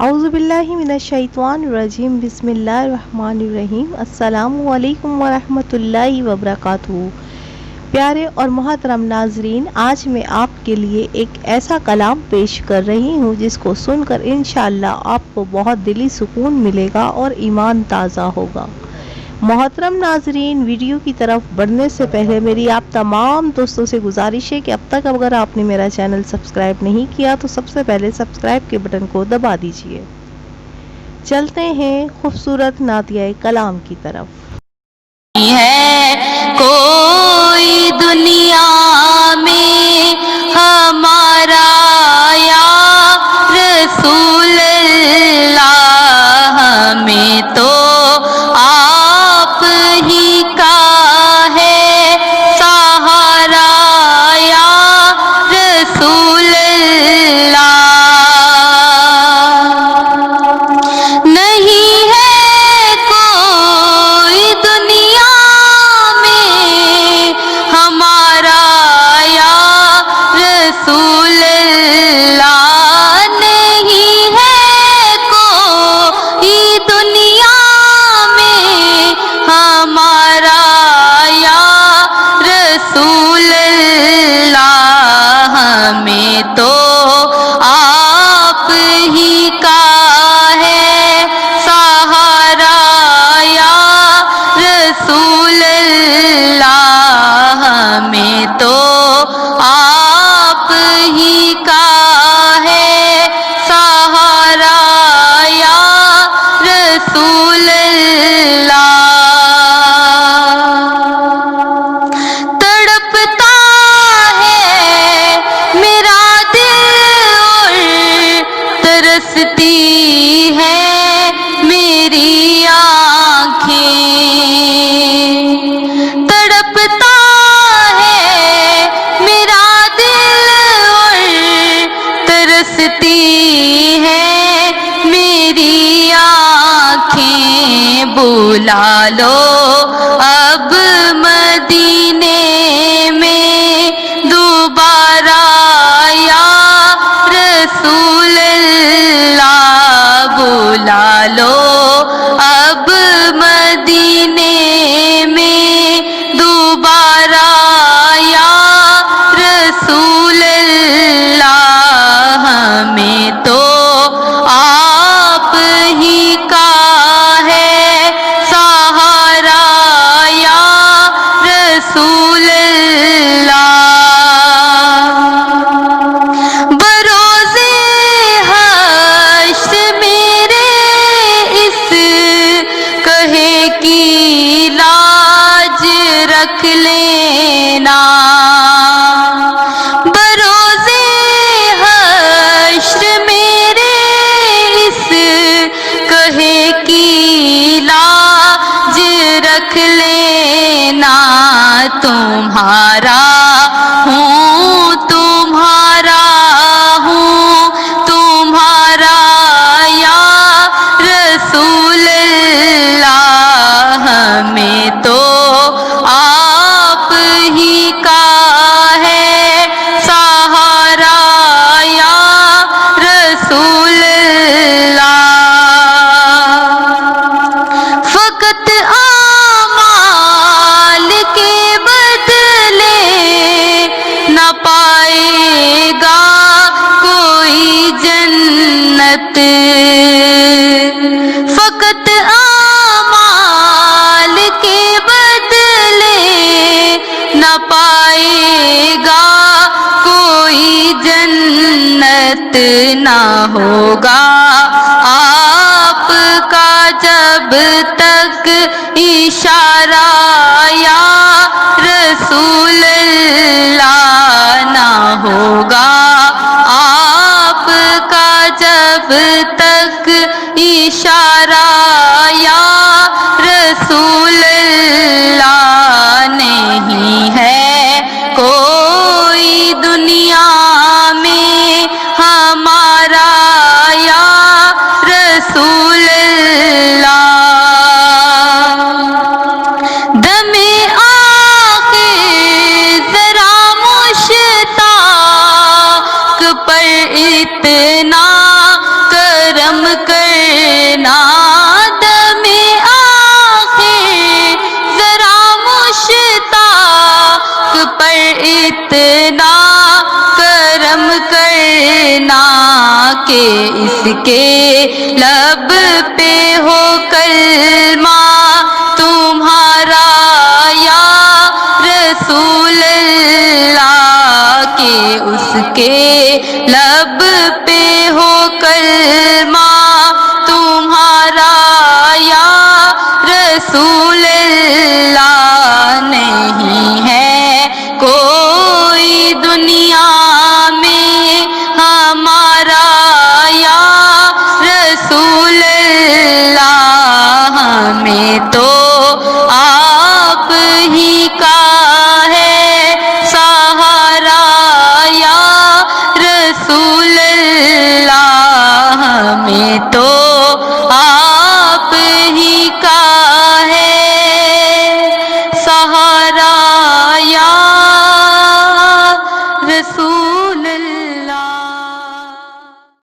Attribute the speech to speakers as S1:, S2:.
S1: اعوذ باللہ من الشیطان الرجیم بسم اللہ الرحمن الرحیم السلام علیکم ورحمۃ اللہ وبرکاتہ۔ پیارے اور محترم ناظرین، آج میں آپ کے لیے ایک ایسا کلام پیش کر رہی ہوں جس کو سن کر انشاءاللہ آپ کو بہت دلی سکون ملے گا اور ایمان تازہ ہوگا۔ محترم ناظرین، ویڈیو کی طرف بڑھنے سے پہلے میری آپ تمام دوستوں سے گزارش ہے کہ اب تک اگر آپ نے میرا چینل سبسکرائب نہیں کیا تو سب سے پہلے سبسکرائب کے بٹن کو دبا دیجئے۔ چلتے ہیں خوبصورت نعتیہ کلام کی طرف۔
S2: ہے کوئی دنیا میں ہمارا یا رسول اللہ، ہمیں تو آپ ہی کا ہے سہارا یا رسول اللہ۔ نہیں ہے کوئی دنیا میں ہمارا یا رسول اللہ، نہیں ہے کوئی دنیا میں ہمارا یا رسول اللہ، ہمیں تو آپ ہی کا ہے سہارا یا رسول اللہ، ہمیں تو آپ ہی کا ہے سہارا یا رسول اللہ۔ تڑپتا ہے میرا دل اور ترستی ہے میری آنکھیں، تڑپتا ہے میرا دل اور ترستی ہے میری آنکھیں، بلا لو اب مدینے میں دوبارہ یا رسول اللہ، بلا لو اب مدینے میں دوبارہ یا رسول اللہ، ہمیں تو آپ ہی کا ہے سہارا یا رسول اللہ۔ بروزے حشر میرے اس کہے کی لاج رکھ لینا، بروزے حشر میرے اس کہے کی لاج رکھ لینا، تمہارا ہوں تمہارا ہوں تمہارا یا رسول اللہ، ہمیں تو آپ ہی کا ہے سہارا یا رسول اللہ۔ فقط اعمال کے بدلے نہ پائے گا کوئی جنت، فقط اعمال کے بدلے نہ پائے گا کوئی جنت، نہ ہوگا آپ کا جب تک اشارہ یا رسول اللہ، نہ ہوگا آپ کا جب تک اشارہ یا رسول اللہ، نہیں ہے کوئی دنیا میں ہمارا یا رسول اللہ۔ دم آخر ذرا مشتاق پر اتنا کرم کہ اس کے لب پہ ہو کر